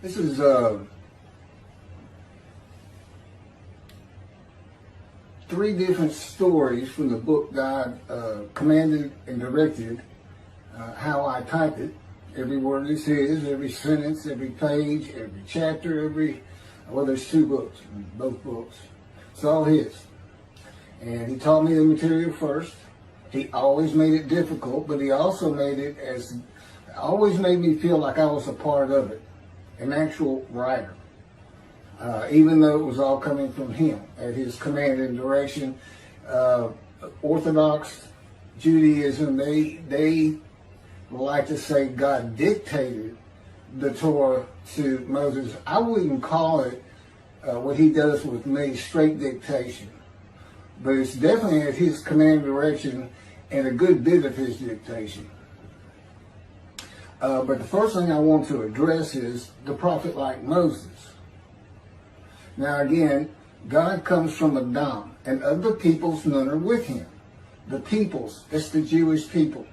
This is three different stories from the book God commanded and directed how I type it. Every word is His, every sentence, every page, every chapter, well, there's two books, both books. It's all His. And He taught me the material first. He always made it difficult, but He also always made me feel like I was a part of it, an actual writer. Even though it was all coming from Him at His command and direction. Orthodox Judaism, they like to say God dictated the Torah to Moses. I wouldn't call it what He does with me straight dictation, but it's definitely at His command and direction and a good bit of His dictation. But the first thing I want to address is the prophet like Moses. Now again, God comes from Adam, and of the peoples none are with Him. The peoples, that's the Jewish people.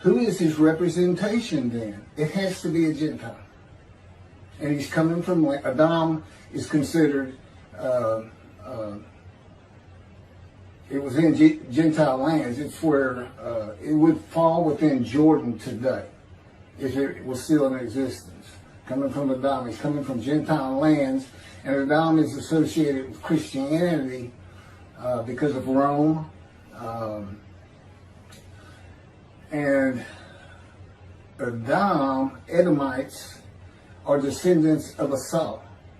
Who is His representation then? It has to be a Gentile. And He's coming from, Adam is considered, it was in Gentile lands. It's where it would fall within Jordan today, if it was still in existence. Coming from Adam, he's coming from Gentile lands, and Adam is associated with Christianity because of Rome. And Edomites, are descendants of Esau,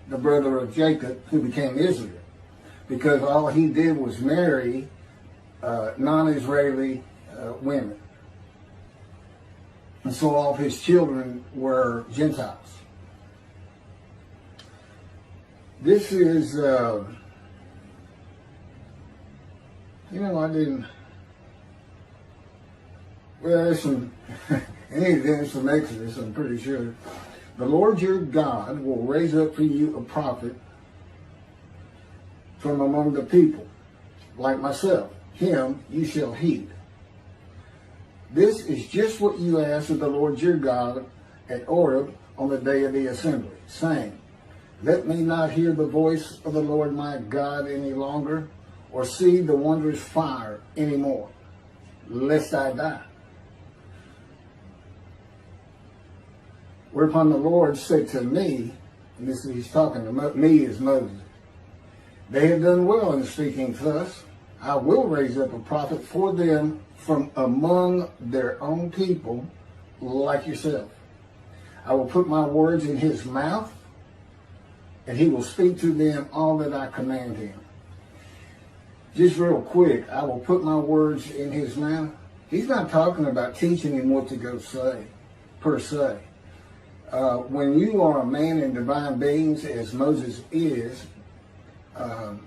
the brother of Jacob, who became Israel, because all he did was marry non-Israeli women. And so all of his children were Gentiles. This is, I didn't, well, there's some, any events from Exodus, I'm pretty sure. The Lord your God will raise up for you a prophet from among the people, like myself. Him you shall heed. This is just what you asked of the Lord your God at Oreb on the day of the assembly, saying, let me not hear the voice of the Lord my God any longer, or see the wondrous fire anymore, lest I die. Whereupon the Lord said to me, and this is He's talking to me as Moses, they have done well in speaking thus. I will raise up a prophet for them from among their own people, like yourself. I will put my words in his mouth, and he will speak to them all that I command him. Just real quick, I will put my words in his mouth. He's not talking about teaching him what to go say, per se. When you are a man in divine beings, as Moses is,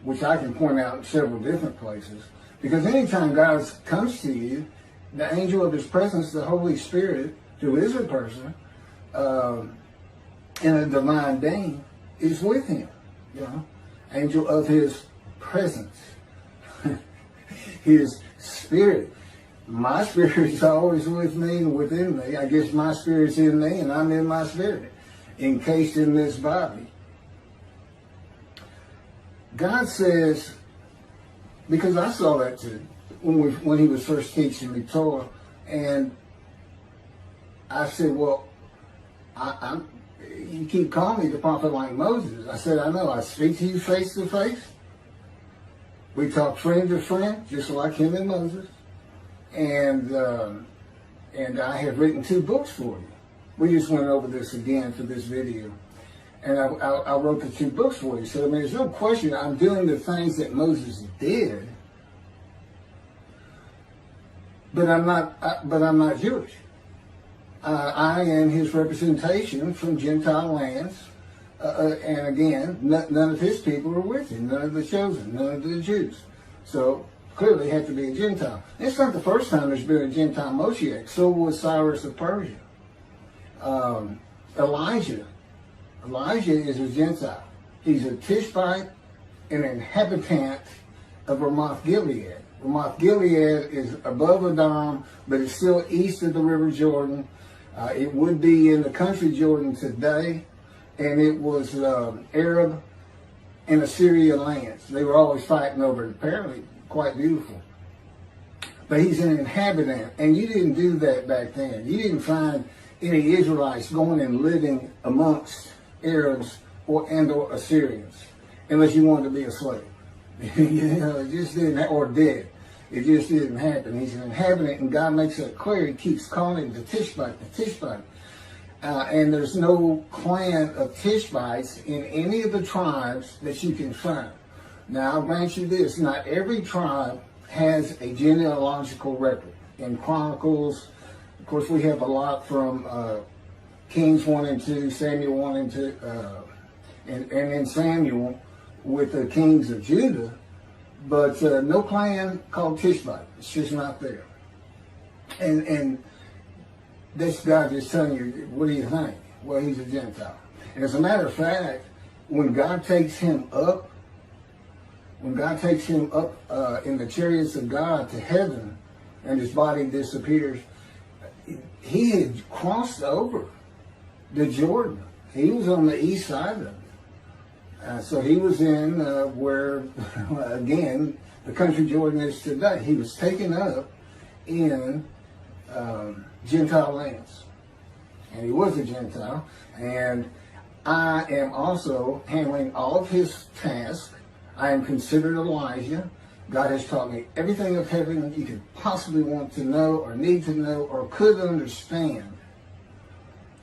which I can point out in several different places, because anytime God comes to you, the angel of His presence, the Holy Spirit, who is a person, in a divine being, is with him. Angel of His presence, His Spirit. My Spirit is always with me and within me. I guess my Spirit's in me and I'm in my Spirit, encased in this body. God says, because I saw that too, when He was first teaching me Torah, and I said, well, you keep calling me the prophet like Moses. I said, I know, I speak to you face to face. We talk friend to friend, just like him and Moses. And I have written 2 books for you. We just went over this again for this video. And I wrote the 2 books for you. So, I mean, there's no question I'm doing the things that Moses did. But I'm not Jewish. I am his representation from Gentile lands. And again, none of his people are with him. None of the chosen, none of the Jews. So clearly had to be a Gentile. It's not the first time there's been a Gentile Moshiach. So was Cyrus of Persia. Elijah is a Gentile. He's a Tishbite, an inhabitant of Ramoth Gilead. Ramoth Gilead is above Adam, but it's still east of the River Jordan. It would be in the country Jordan today. and it was Arab and Assyrian lands. They were always fighting over it. Apparently quite beautiful. But he's an inhabitant, and you didn't do that back then. You didn't find any Israelites going and living amongst Arabs or Assyrians, unless you wanted to be a slave. It just didn't, or dead. It just didn't happen. He's an inhabitant, and God makes it clear. He keeps calling him the Tishbite. And there's no clan of Tishbites in any of the tribes that you can find. Now, I'll grant you this, not every tribe has a genealogical record. In Chronicles, of course, we have a lot from Kings 1 and 2, Samuel 1 and 2, and in Samuel with the kings of Judah, but no clan called Tishbite. It's just not there. And this guy just telling you, what do you think? Well, he's a Gentile. And as a matter of fact, when God takes him up in the chariots of God to heaven, and his body disappears, he had crossed over the Jordan. He was on the east side of it. So he was in where, again, the country Jordan is today. He was taken up in Gentile lands. And he was a Gentile. And I am also handling all of his tasks. I am considered Elijah. God has taught me everything of heaven you could possibly want to know or need to know or could understand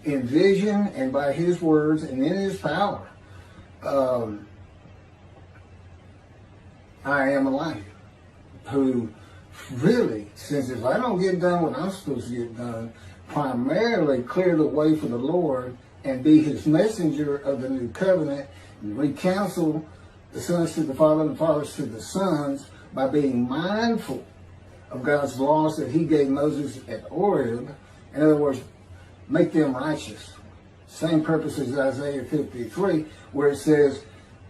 in vision and by his words and in his power. I am Elijah, who really, since if I don't get done what I'm supposed to get done, primarily clear the way for the Lord and be his messenger of the new covenant, and recounsel the sons to the father and the fathers to the sons by being mindful of God's laws that he gave Moses at Horeb. In other words, make them righteous. Same purpose as Isaiah 53, where it says,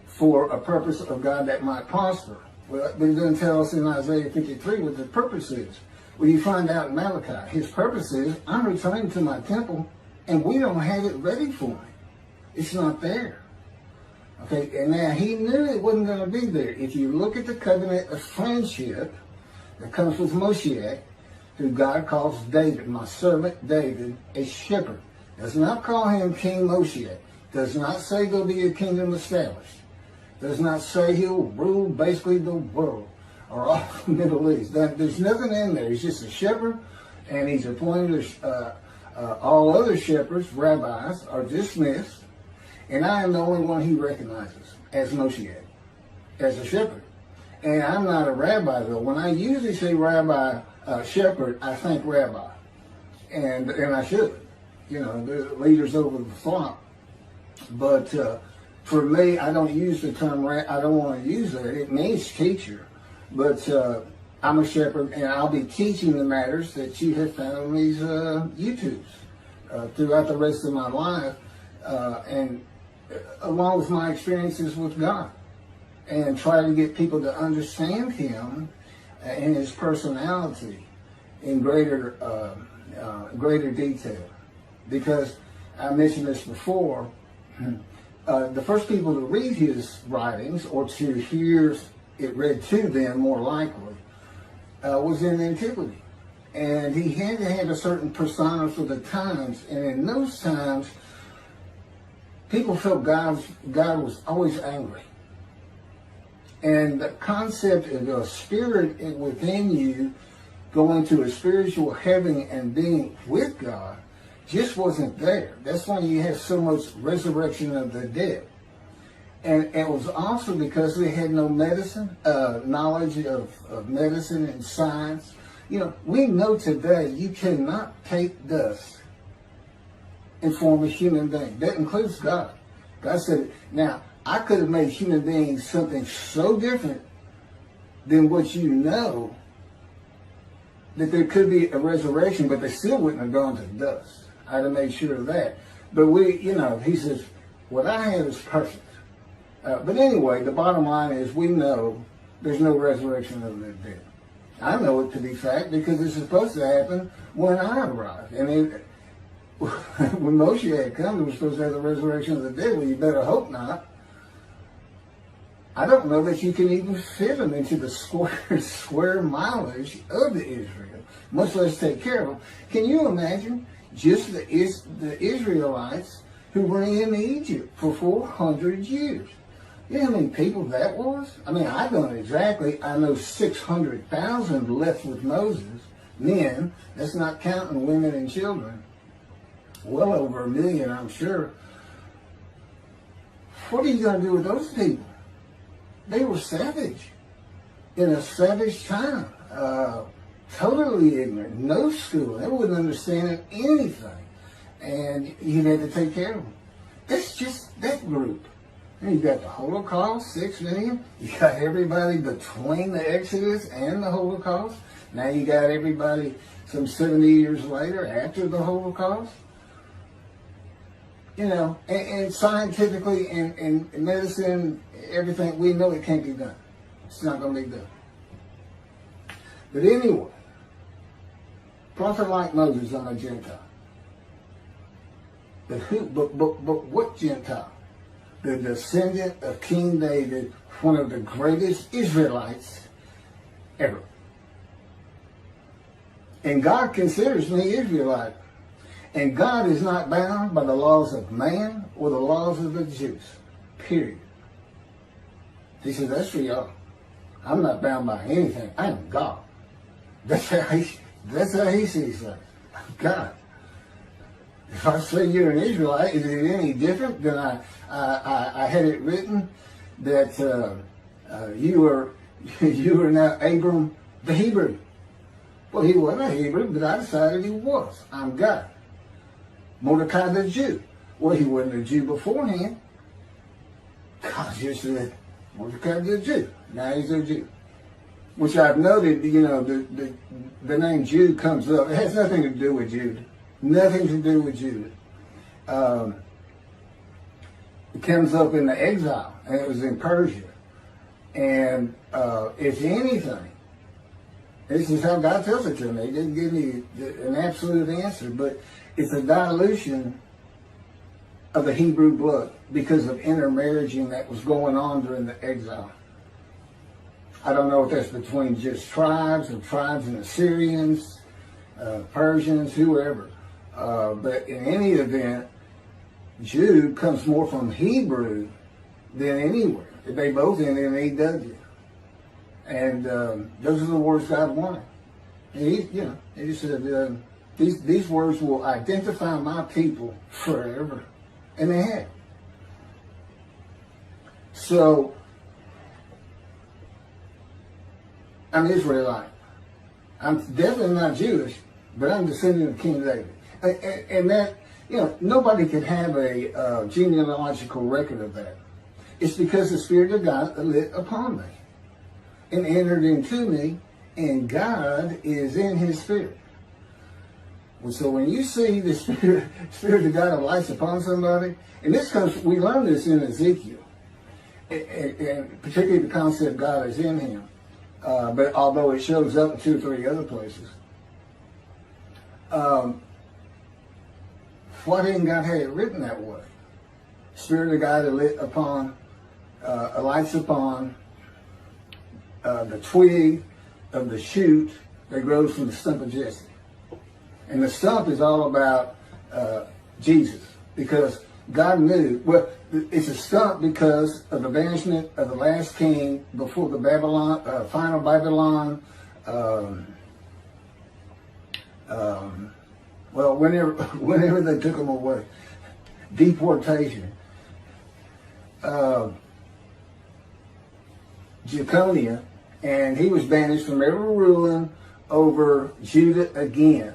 for a purpose of God that might prosper. Well, but it doesn't tell us in Isaiah 53 what the purpose is. Well, you find out in Malachi, his purpose is, I'm returning to my temple, and we don't have it ready for me. It's not there. Okay, and now he knew it wasn't going to be there. If you look at the covenant of friendship that comes with Moshiach, who God calls David, my servant David, a shepherd. Does not call him King Moshiach. Does not say there'll be a kingdom established. Does not say he'll rule basically the world or all the Middle East. There's nothing in there. He's just a shepherd, and he's appointed all other shepherds, rabbis, are dismissed, and I am the only one he recognizes as Moshiach, as a shepherd. And I'm not a rabbi, though. When I usually say rabbi, shepherd, I think rabbi, and I should. You know, the leaders over the flock. But for me, I don't use the term, I don't want to use that. It means teacher. But I'm a shepherd, and I'll be teaching the matters that you have found on these YouTubes throughout the rest of my life, and along with my experiences with God, and try to get people to understand him and his personality in greater detail. Because I mentioned this before, the first people to read his writings, or to hear it read to them more likely, was in antiquity. And he had to have a certain persona for the times. And in those times, people felt God was always angry. And the concept of a spirit within you going to a spiritual heaven and being with God just wasn't there. That's why you have so much resurrection of the dead. And it was also because they had no medicine, knowledge of medicine and science. You know, we know today you cannot take dust and form a human being. That includes God. God said, now, I could have made human beings something so different than what you know that there could be a resurrection, but they still wouldn't have gone to dust. I'd have made sure of that. But he says, what I have is perfect. But anyway, the bottom line is we know there's no resurrection of the dead. I know it to be fact because it's supposed to happen when I arrive. And when Moshe had come, they were supposed to have the resurrection of the dead. Well, you better hope not. I don't know that you can even fit them into the square mileage of the Israel, much less take care of them. Can you imagine just the Israelites who were in Egypt for 400 years? You know how many people that was? I mean, I don't exactly. I know 600,000 left with Moses, men. That's not counting women and children. Well over 1 million, I'm sure. What are you going to do with those people? They were savage, in a savage time, totally ignorant, no school. They wouldn't understand anything, and you had to take care of them. That's just that group. And you got the Holocaust, 6 million. You got everybody between the Exodus and the Holocaust. Now you got everybody some 70 years later after the Holocaust. You know, and scientifically and medicine, everything, we know it can't be done. It's not going to be done. But anyway, prophet like Moses on a Gentile. But what Gentile? The descendant of King David, one of the greatest Israelites ever. And God considers me Israelite. And God is not bound by the laws of man or the laws of the Jews. Period. He said, that's for y'all. I'm not bound by anything. I am God. That's how he sees things. God. If I say you're an Israelite, is it any different than I had it written that you were now Abram the Hebrew? Well, he wasn't a Hebrew, but I decided he was. I'm God. Mordecai the Jew. Well, he wasn't a Jew beforehand. God just said, Mordecai the Jew. Now he's a Jew. Which I've noted, you know, the name Jew comes up. It has nothing to do with Judah. Nothing to do with Judah. It comes up in the exile, and it was in Persia. And if anything, this is how God tells it to me. He didn't give me an absolute answer, but it's a dilution of the Hebrew blood because of intermarrying that was going on during the exile. I don't know if that's between just tribes or tribes and Assyrians, Persians, whoever. But in any event, Jude comes more from Hebrew than anywhere. They both end in A-W. And those are the words God wanted. And he said, these words will identify my people forever. And they have. So, I'm Israelite. I'm definitely not Jewish, but I'm descendant of King David. And that, nobody can have a genealogical record of that. It's because the Spirit of God lit upon me and entered into me, and God is in his Spirit. So when you see the Spirit of God lights upon somebody, and we learn this in Ezekiel, and particularly the concept God is in him, but although it shows up in 2 or 3 other places, why didn't God have it written that way? Spirit of God lights upon the twig of the shoot that grows from the stump of Jesse. And the stump is all about Jesus, because God knew, well, it's a stump because of the banishment of the last king before the final Babylon, whenever they took him away, deportation. Jeconiah, and he was banished from ever ruling over Judah again.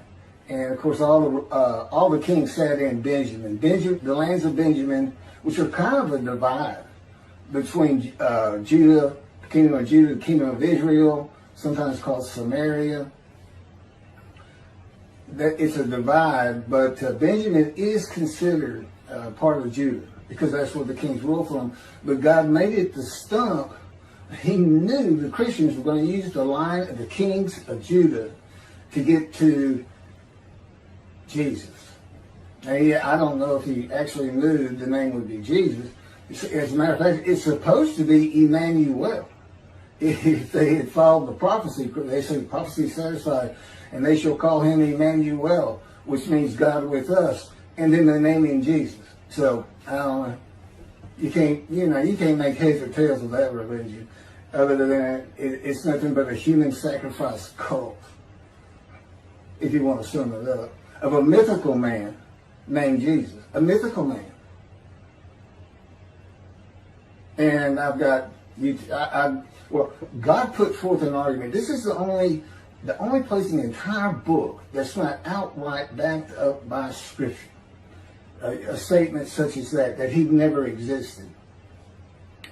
And of course, all the kings sat in Benjamin. The lands of Benjamin, which are kind of a divide between Judah, the kingdom of Judah, the kingdom of Israel, sometimes called Samaria. It's a divide, but Benjamin is considered part of Judah because that's where the kings rule from. But God made it the stump. He knew the Christians were going to use the line of the kings of Judah to get to Jesus. Now, I don't know if he actually knew the name would be Jesus. As a matter of fact, it's supposed to be Emmanuel. If they had followed the prophecy, they say prophecy satisfied, and they shall call him Emmanuel, which means God with us, and then they name him Jesus. So I don't know. You can't make heads or tails of that religion. Other than it's nothing but a human sacrifice cult, if you want to sum it up, of a mythical man named Jesus, a mythical man. And I've got well, God put forth an argument. This is the only place in the entire book that's not outright backed up by Scripture. A statement such as that he never existed.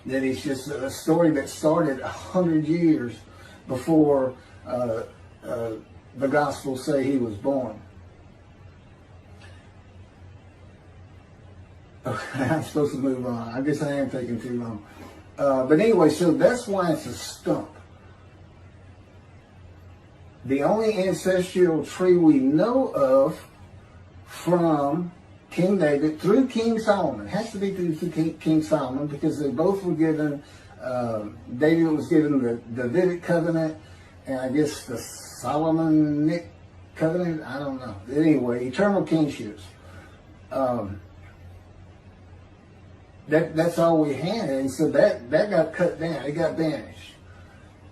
That it's just a story that started 100 years before the Gospels say he was born. Okay, I'm supposed to move on. I guess I am taking too long. But anyway, so that's why it's a stump. The only ancestral tree we know of from King David through King Solomon. It has to be through King Solomon because they both were given, David was given the Davidic covenant and I guess the Solomonic covenant, I don't know. Anyway, eternal kingships. That's all we had, and so that got cut down, it got banished.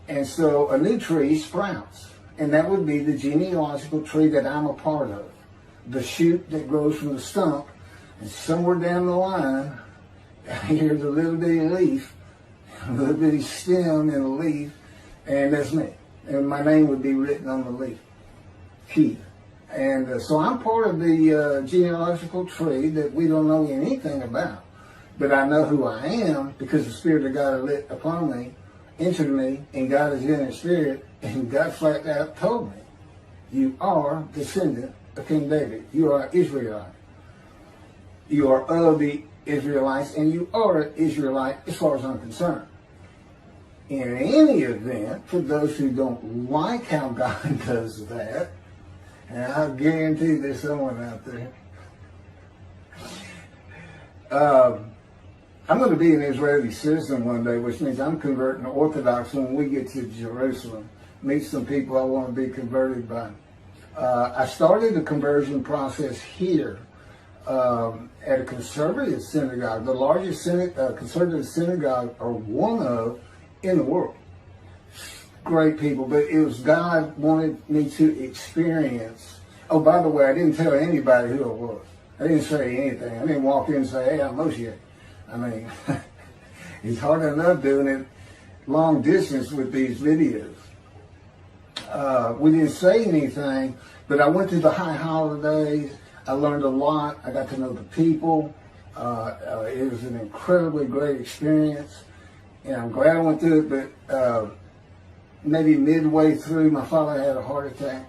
And so a new tree sprouts, and that would be the genealogical tree that I'm a part of. The shoot that grows from the stump, and somewhere down the line, here's a little bitty leaf, a little bitty stem and a leaf, and that's me. And my name would be written on the leaf, Keith. And so I'm part of the genealogical tree that we don't know anything about. But I know who I am because the Spirit of God lit upon me, entered me, and God is in His Spirit, and God flat out told me, you are descendant of King David. You are Israelite. You are of the Israelites, and you are an Israelite as far as I'm concerned. In any event, for those who don't like how God does that, and I guarantee there's someone out there, I'm going to be an Israeli citizen one day, which means I'm converting to Orthodox when we get to Jerusalem. Meet some people I want to be converted by. I started the conversion process here at a conservative synagogue, the largest conservative synagogue, or one of, in the world. Great people, but it was God wanted me to experience. Oh, by the way, I didn't tell anybody who I was. I didn't say anything. I didn't walk in and say, hey, I'm Moshe. I mean, it's hard enough doing it long distance with these videos. We didn't say anything, but I went through the high holidays. I learned a lot. I got to know the people. It was an incredibly great experience, and I'm glad I went through it, but maybe midway through, my father had a heart attack,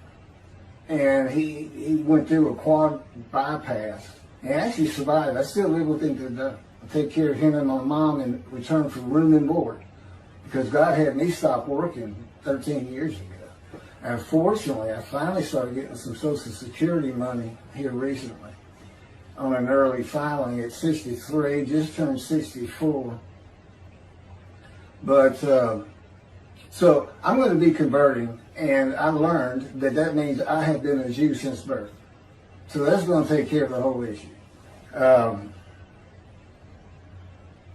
and he went through a quad bypass, and actually survived. I still live with him today. I take care of him and my mom in return for room and board, because God had me stop working 13 years ago. And fortunately, I finally started getting some Social Security money here recently on an early filing at 63, just turned 64. But, so I'm going to be converting, and I learned that means I have been a Jew since birth. So that's going to take care of the whole issue.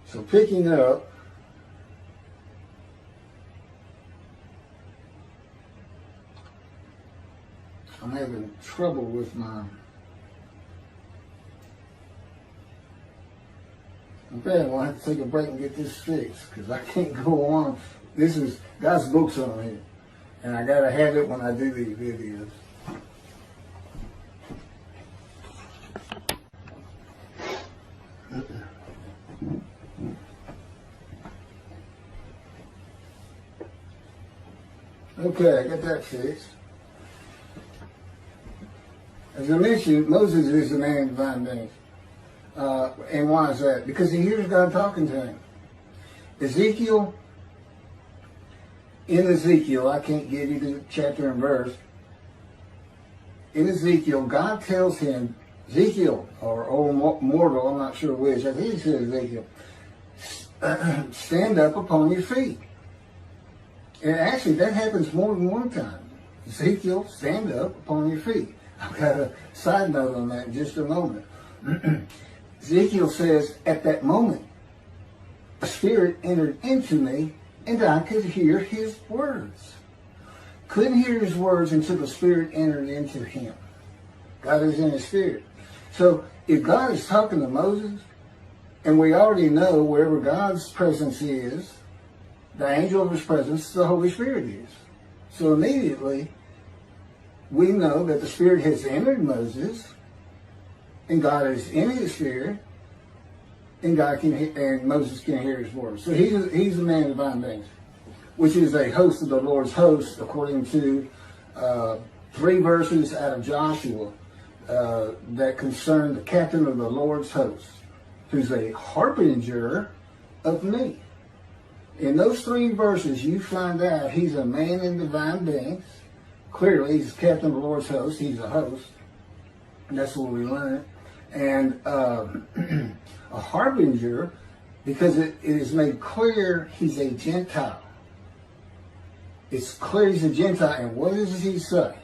So picking up, I'm having trouble with my, okay, I'm going to have to take a break and get this fixed, because I can't go on. This is, God's books on here, and I got to have it when I do these videos. Okay, I got that fixed. As I mentioned, Moses is a man of divine being. And why is that? Because he hears God talking to him. In Ezekiel, I can't give you the chapter and verse. In Ezekiel, God tells him Ezekiel, or old mortal, I'm not sure which, I think he said Ezekiel, stand up upon your feet. And actually, that happens more than one time. Ezekiel, stand up upon your feet. I've got a side note on that in just a moment. Ezekiel says, at that moment, a spirit entered into me, and I could hear his words. Couldn't hear his words until the spirit entered into him. God is in his spirit. So if God is talking to Moses, and we already know wherever God's presence is, the angel of his presence, the Holy Spirit is. So immediately, we know that the Spirit has entered Moses, and God is in his Spirit, and Moses can hear his words. So he's a man of divine things, which is a host of the Lord's host, according to 3 verses out of Joshua that concern the captain of the Lord's host, who's a harbinger of me. In those 3 verses, you find out he's a man in divine beings. Clearly, he's captain of the Lord's host. He's a host. And that's what we learn. And a harbinger, because it is made clear he's a Gentile. It's clear he's a Gentile. And what does he say?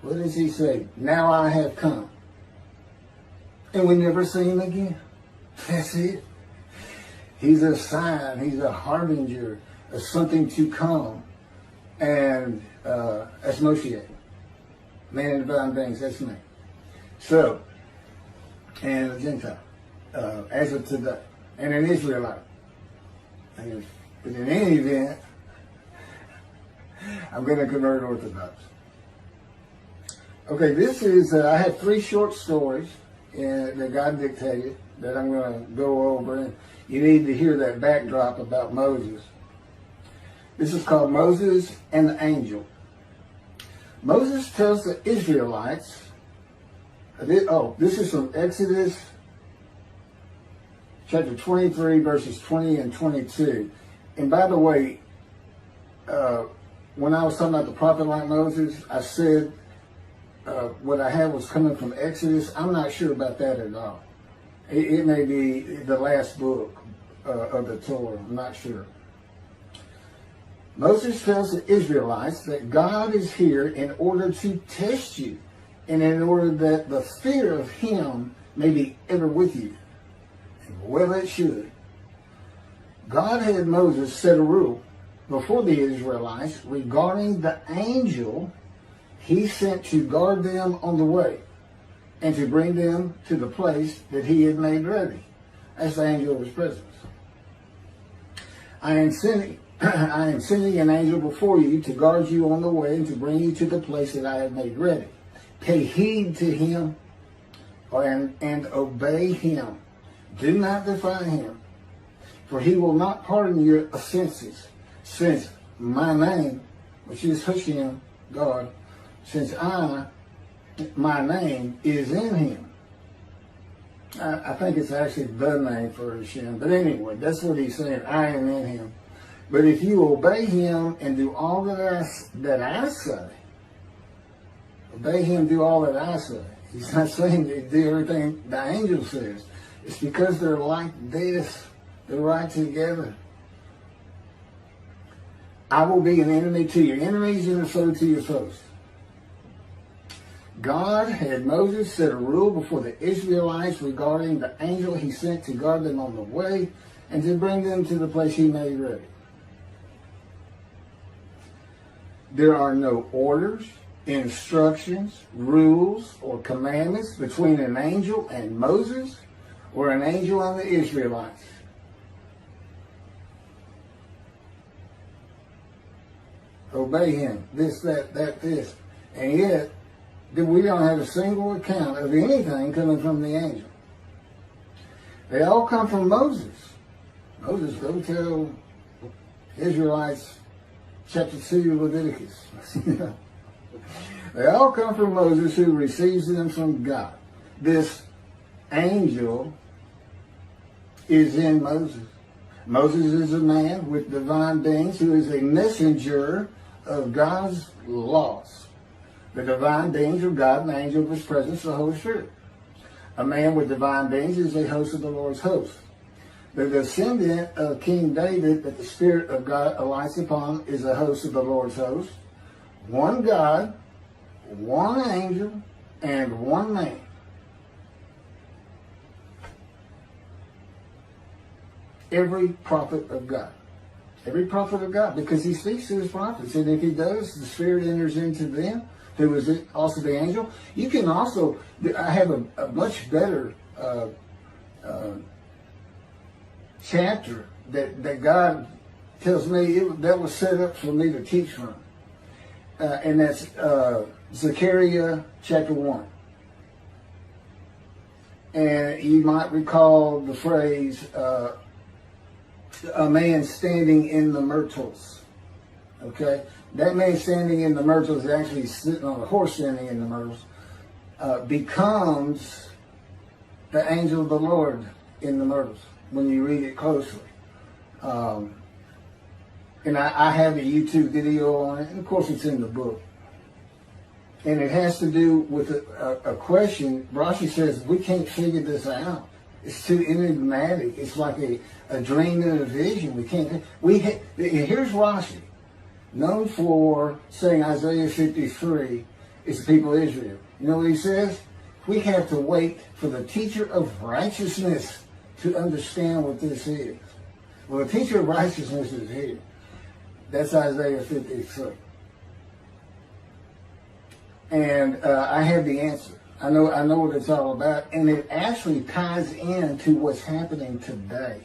What does he say? Now I have come. And we never see him again. That's it. He's a sign, he's a harbinger of something to come. And that's Moshe. Man in divine beings, that's me. So, and a Gentile, as of today. And an Israelite. But in any event, I'm going to convert Orthodox. Okay, this is, I have 3 short stories that God dictated that I'm going to go over. And you need to hear that backdrop about Moses. This is called Moses and the Angel. Moses tells the Israelites, this is from Exodus chapter 23, verses 20 and 22. And by the way, when I was talking about the prophet like Moses, I said what I had was coming from Exodus. I'm not sure about that at all. It may be the last book of the Torah. I'm not sure. Moses tells the Israelites that God is here in order to test you, and in order that the fear of him may be ever with you. And well, it should. God had Moses set a rule before the Israelites regarding the angel he sent to guard them on the way and to bring them to the place that he had made ready. That's the angel of his presence. I am sending an angel before you to guard you on the way and to bring you to the place that I have made ready. Pay heed to him and obey him. Do not defy him, for he will not pardon your offenses, since my name, which is Hashem, God, since my name is in him. I think it's actually the name for Hashem. But anyway, that's what he's saying. I am in him. But if you obey him and do all that I say, obey him, do all that I say. He's not saying to do everything the angel says. It's because they're like this. They're right together. I will be an enemy to your enemies and a foe to your foes. God had Moses set a rule before the Israelites regarding the angel he sent to guard them on the way and to bring them to the place he made ready. There are no orders, instructions, rules, or commandments between an angel and Moses or an angel and the Israelites. Obey him, this, that, this. And yet, we don't have a single account of anything coming from the angel. They all come from Moses. Moses, go tell Israelites chapter 2 Leviticus. They all come from Moses, who receives them from God. This angel is in Moses. Moses is a man with divine beings who is a messenger of God's laws. The divine beings of God, an angel of his presence, the Holy Spirit. A man with divine beings is a host of the Lord's host. The descendant of King David that the Spirit of God alights upon is a host of the Lord's host. One God, one angel, and one man. Every prophet of God. Every prophet of God, because he speaks to his prophets. And if he does, the Spirit enters into them, who is also the angel. You can also, I have a much better chapter that God tells me that was set up for me to teach from. And that's Zechariah chapter 1. And you might recall the phrase, a man standing in the myrtles. Okay? That man standing in the myrtles, actually sitting on a horse standing in the myrtles, becomes the angel of the Lord in the myrtles when you read it closely. And I have a YouTube video on it, and of course it's in the book. And it has to do with a question. Rashi says, we can't figure this out. It's too enigmatic. It's like a dream and a vision. We can't. Here's Rashi, known for saying Isaiah 53 is the people of Israel. You know what he says? We have to wait for the teacher of righteousness to understand what this is. Well, the teacher of righteousness is here. That's Isaiah 53. And I have the answer. I know what it's all about, and it actually ties into what's happening today.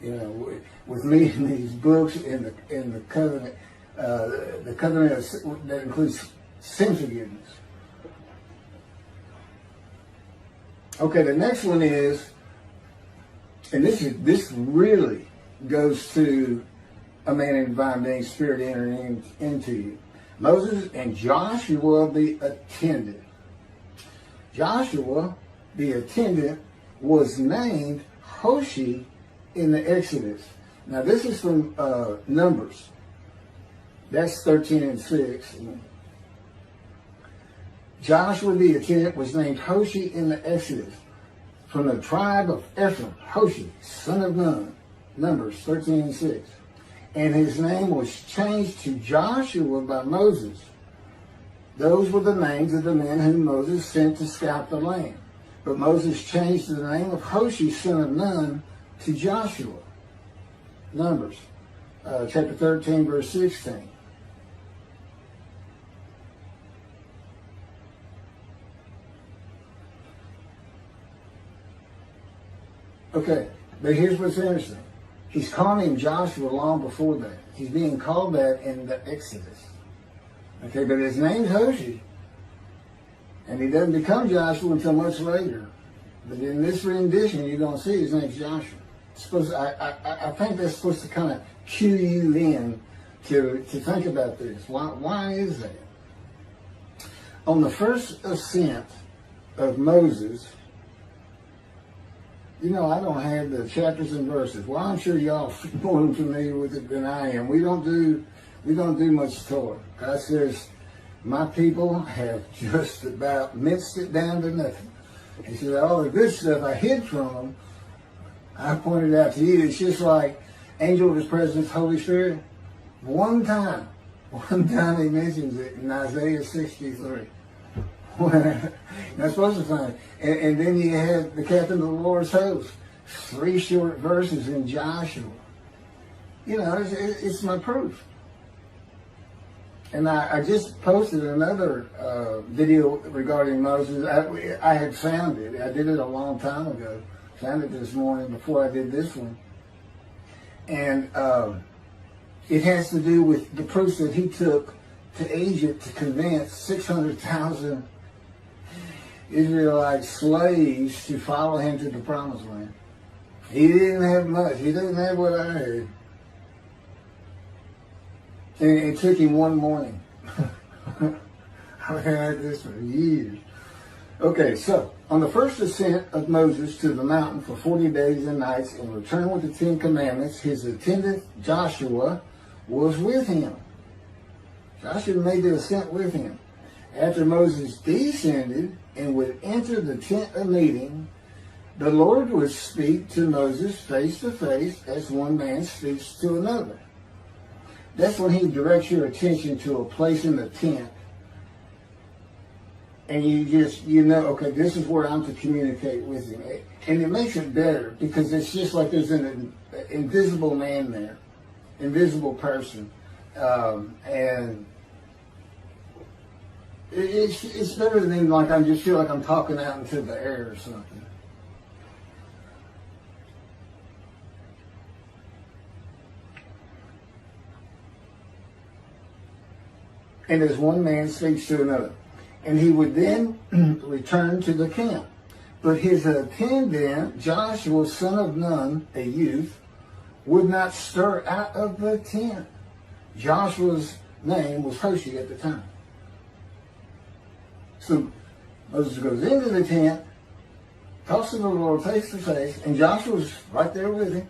You know, with me in these books in the covenant, that includes sin forgiveness. Okay, the next one is, and this really goes to a man in divine being, Spirit entering into you. Moses and Joshua the attendant. Joshua, the attendant, was named Hoshi in the Exodus. Now this is from Numbers. That's 13 and 6. Joshua the attendant was named Hoshi in the Exodus. From the tribe of Ephraim, Hoshi, son of Nun. Numbers 13 and 6. And his name was changed to Joshua by Moses. Those were the names of the men whom Moses sent to scout the land. But Moses changed the name of Hoshi, son of Nun, to Joshua. Numbers, chapter 13, verse 16. Okay, but here's what's interesting. He's calling him Joshua long before that. He's being called that in the Exodus. Okay, but his name's Hoshi. And he doesn't become Joshua until much later. But in this rendition, you're going to see his name's Joshua. I think that's supposed to kind of cue you in to think about this. Why is that? On the first ascent of Moses, you know, I don't have the chapters and verses. Well, I'm sure y'all are more familiar with it than I am. We don't do much Torah. God says, my people have just about minced it down to nothing. He said, all the good stuff I hid from them, I pointed out to you. It's just like angel of his presence, Holy Spirit. One time he mentions it in Isaiah 63. Not supposed to find it. And then you had the captain of the Lord's host. 3 short verses in Joshua. You know, it's my proof. And I just posted another video regarding Moses. I had found it. I did it a long time ago. Found it this morning before I did this one. And it has to do with the proofs that he took to Egypt to convince 600,000 Israelite slaves to follow him to the promised land. He didn't have much. He didn't have what I had. And it took him one morning. I've had this for years. Okay, so on the first ascent of Moses to the mountain for 40 days and nights and return with the 10 commandments, his attendant Joshua was with him. Joshua made the ascent with him. After Moses descended and would enter the tent of meeting, the Lord would speak to Moses face to face as one man speaks to another. That's when he directs your attention to a place in the tent. And you know, okay, this is where I'm to communicate with him. And it makes it better because it's just like there's an invisible man there, invisible person. And it's better than like I just feel like I'm talking out into the air or something. And as one man speaks to another. And he would then return to the camp. But his attendant, Joshua, son of Nun, a youth, would not stir out of the tent. Joshua's name was Hoshea at the time. So Moses goes into the tent, talks to the Lord face to face, and Joshua's right there with him.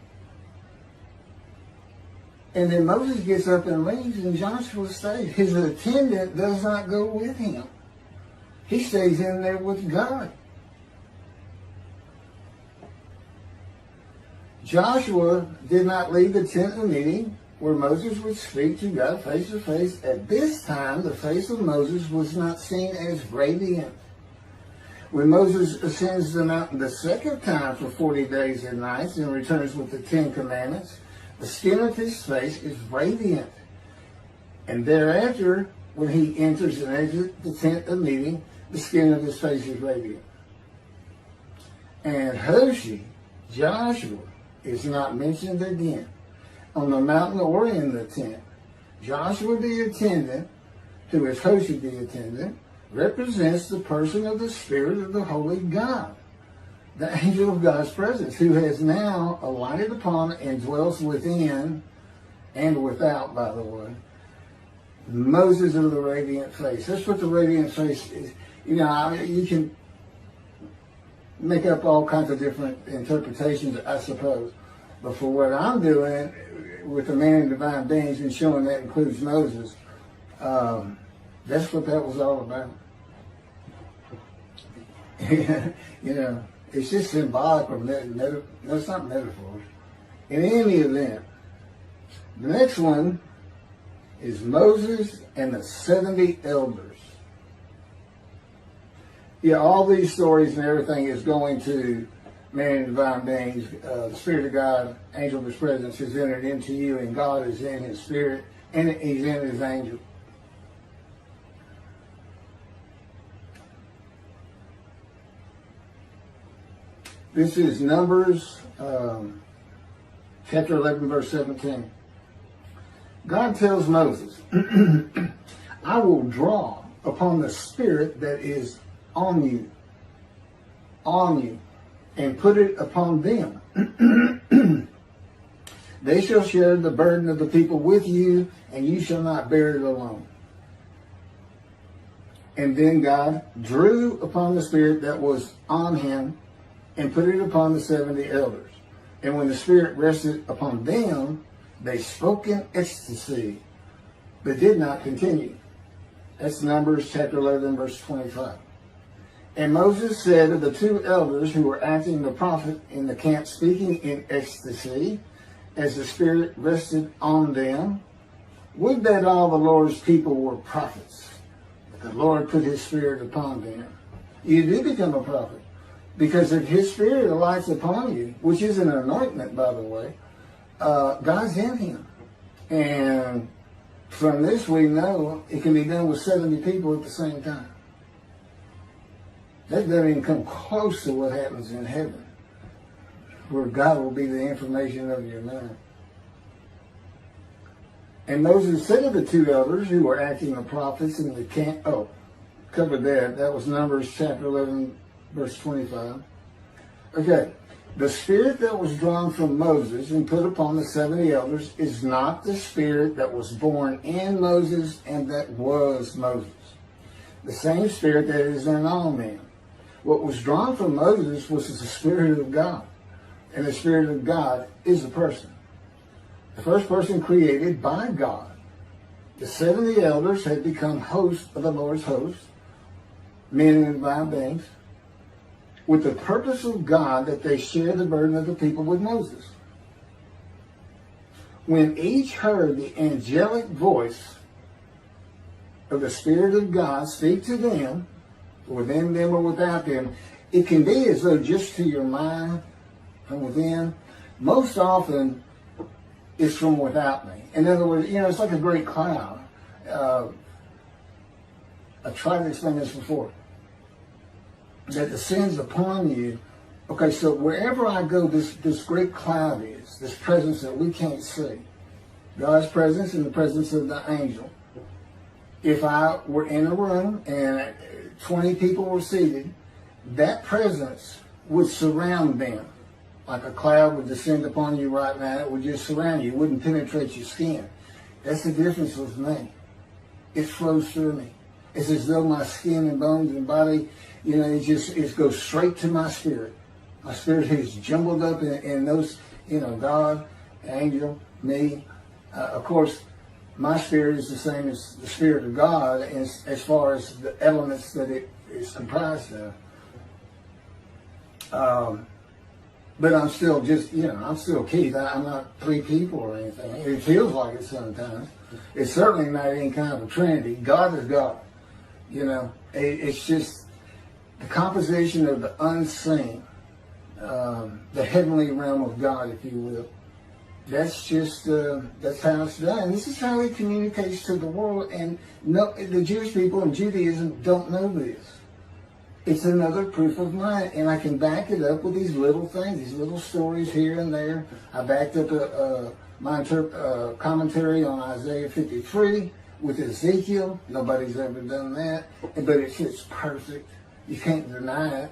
And then Moses gets up and leaves, and Joshua stays. His attendant does not go with him. He stays in there with God. Joshua did not leave the tent of meeting where Moses would speak to God face to face. At this time, the face of Moses was not seen as radiant. When Moses ascends the mountain the second time for 40 days and nights and returns with the 10 Commandments, the skin of his face is radiant. And thereafter, when he enters and exits the tent of meeting, the skin of his face is radiant. And Hoshea, Joshua, is not mentioned again on the mountain or in the tent. Joshua the attendant, who is Hoshea the attendant, represents the person of the Spirit of the Holy God, the angel of God's presence, who has now alighted upon and dwells within and without, by the way, Moses of the radiant face. That's what the radiant face is. You know, you can make up all kinds of different interpretations, I suppose. But for what I'm doing with the man in divine beings and showing that includes Moses, that's what that was all about. You know, it's just symbolic of no, it's not metaphors. In any event, the next one is Moses and the 70 elders. Yeah, all these stories and everything is going to man and divine beings. The Spirit of God, angel of his presence, has entered into you, and God is in his spirit, and he's in his angel. This is Numbers chapter 11, verse 17. God tells Moses, I will draw upon the spirit that is on you, and put it upon them. They shall share the burden of the people with you, and you shall not bear it alone. And then God drew upon the spirit that was on him and put it upon the 70 elders. And when the spirit rested upon them, they spoke in ecstasy, but did not continue. That's Numbers chapter 11, verse 25. And Moses said of the 2 elders who were acting the prophet in the camp, speaking in ecstasy, as the Spirit rested on them, would that all the Lord's people were prophets. The Lord put his Spirit upon them. You do become a prophet, because if his Spirit alights upon you, which is an anointment, by the way, God's in him. And from this we know it can be done with 70 people at the same time. That doesn't even come close to what happens in heaven, where God will be the information of your mind. And Moses said to the 2 elders who were acting the prophets in the camp, covered that. That was Numbers chapter 11, verse 25. Okay. The spirit that was drawn from Moses and put upon the 70 elders is not the spirit that was born in Moses and that was Moses. The same spirit that is in all men. What was drawn from Moses was the Spirit of God. And the Spirit of God is a person. The first person created by God. The 70 elders had become hosts of the Lord's host, men and divine beings, with the purpose of God that they share the burden of the people with Moses. When each heard the angelic voice of the Spirit of God speak to them, within them or without them, it can be as though just to your mind from within. Most often, it's from without me. In other words, it's like a great cloud. I tried to explain this before. That descends upon you. Okay, so wherever I go, this great cloud is, this presence that we can't see. God's presence and the presence of the angel. If I were in a room and 20 people were seated, that presence would surround them. Like a cloud would descend upon you right now. It would just surround you. It wouldn't penetrate your skin. That's the difference with me. It flows through me. It's as though my skin and bones and body, it goes straight to my spirit. My spirit is jumbled up in those, God, angel, me. Of course, my spirit is the same as the Spirit of God as far as the elements that it is comprised of. But I'm still I'm still Keith. I'm not three people or anything. It feels like it sometimes. It's certainly not any kind of a Trinity. God is God. It's just the composition of the unseen, the heavenly realm of God, if you will. That's just, that's how it's done. This is how He communicates to the world. And the Jewish people in Judaism don't know this. It's another proof of mine. And I can back it up with these little things, these little stories here and there. I backed up my commentary on Isaiah 53 with Ezekiel. Nobody's ever done that. But it's just perfect. You can't deny it.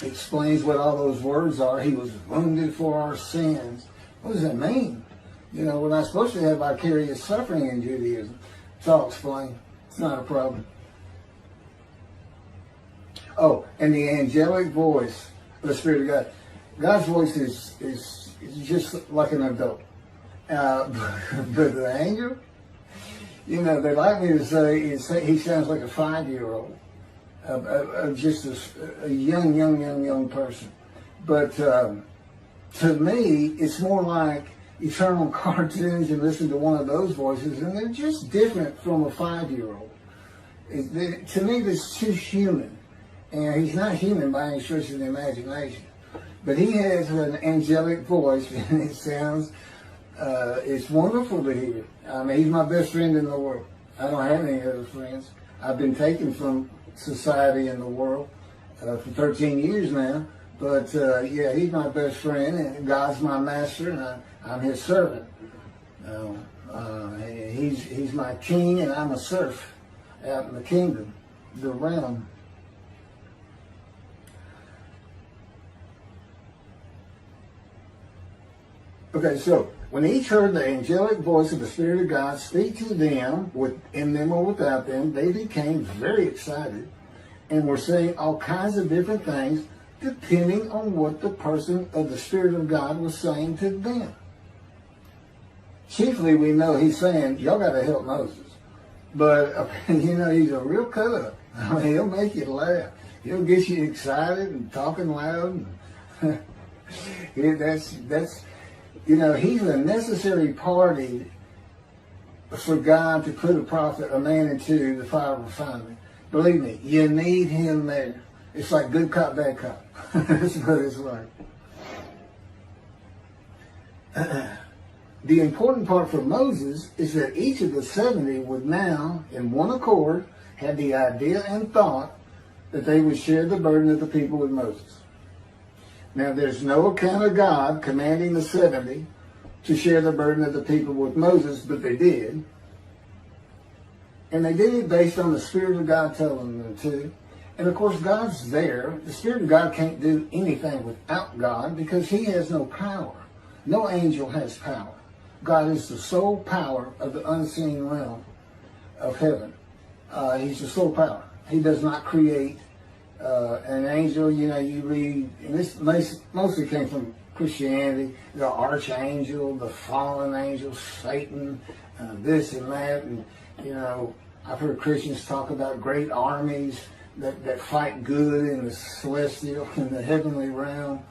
It explains what all those words are. He was wounded for our sins. What does that mean? We're not supposed to have vicarious suffering in Judaism. It's all explained. It's not a problem. Oh, and the angelic voice of the Spirit of God. God's voice is just like an adult. But the angel, they like me to say he sounds like a 5-year-old. Just a young person. But to me, it's more like eternal cartoons. You listen to one of those voices, and they're just different from a 5-year-old. To me, that's too human. And he's not human by any stretch of the imagination. But he has an angelic voice, and it sounds, it's wonderful to hear. I mean, he's my best friend in the world. I don't have any other friends. I've been taken from society in the world for 13 years now. But he's my best friend, and God's my master, and I'm His servant. He's my king, and I'm a serf out in the kingdom, the realm. Okay, so when each heard the angelic voice of the Spirit of God speak to them, in them or without them, they became very excited and were saying all kinds of different things depending on what the person of the Spirit of God was saying to them. Chiefly, we know he's saying, y'all got to help Moses. But, he's a real cut-up. I mean, he'll make you laugh. He'll get you excited and talking loud. And he's a necessary party for God to put a man into the fire of refinement. Believe me, you need him there. It's like good cop, bad cop. That's what it's like. The important part for Moses is that each of the 70 would now, in one accord, have the idea and thought that they would share the burden of the people with Moses. Now, there's no account of God commanding the 70 to share the burden of the people with Moses, but they did. And they did it based on the Spirit of God telling them to. And of course, God's there. The Spirit of God can't do anything without God because He has no power. No angel has power. God is the sole power of the unseen realm of heaven. He's the sole power. He does not create an angel. You read, and this mostly came from Christianity, the archangel, the fallen angel, Satan, this and that. And, I've heard Christians talk about great armies that fight good in the celestial, in the heavenly realm.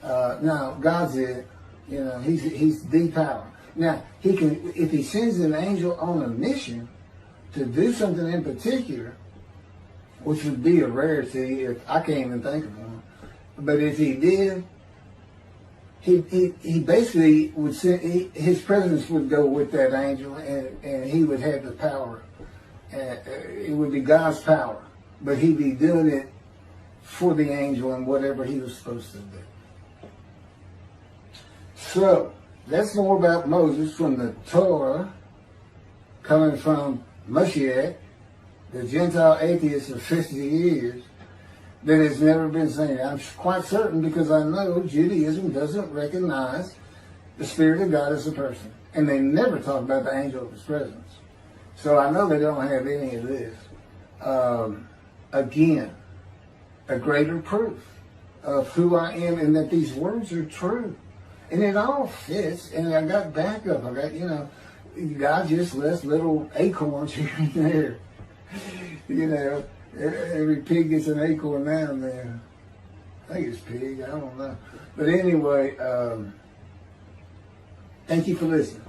No, God's it. You know, he's the power. Now, he can, if he sends an angel on a mission to do something in particular, which would be a rarity, if I can't even think of one. But if he did, he basically would send, his presence would go with that angel, and he would have the power. It would be God's power, but he'd be doing it for the angel and whatever he was supposed to do. So, that's more about Moses from the Torah, coming from Mashiach, the Gentile atheist of 50 years, that has never been seen. I'm quite certain, because I know Judaism doesn't recognize the Spirit of God as a person. And they never talk about the angel of his presence. So I know they don't have any of this. Again, a greater proof of who I am and that these words are true. And it all fits. And I got backup. I got, God just left little acorns here and there. Every pig gets an acorn now and then. I think it's pig. I don't know. But anyway, thank you for listening.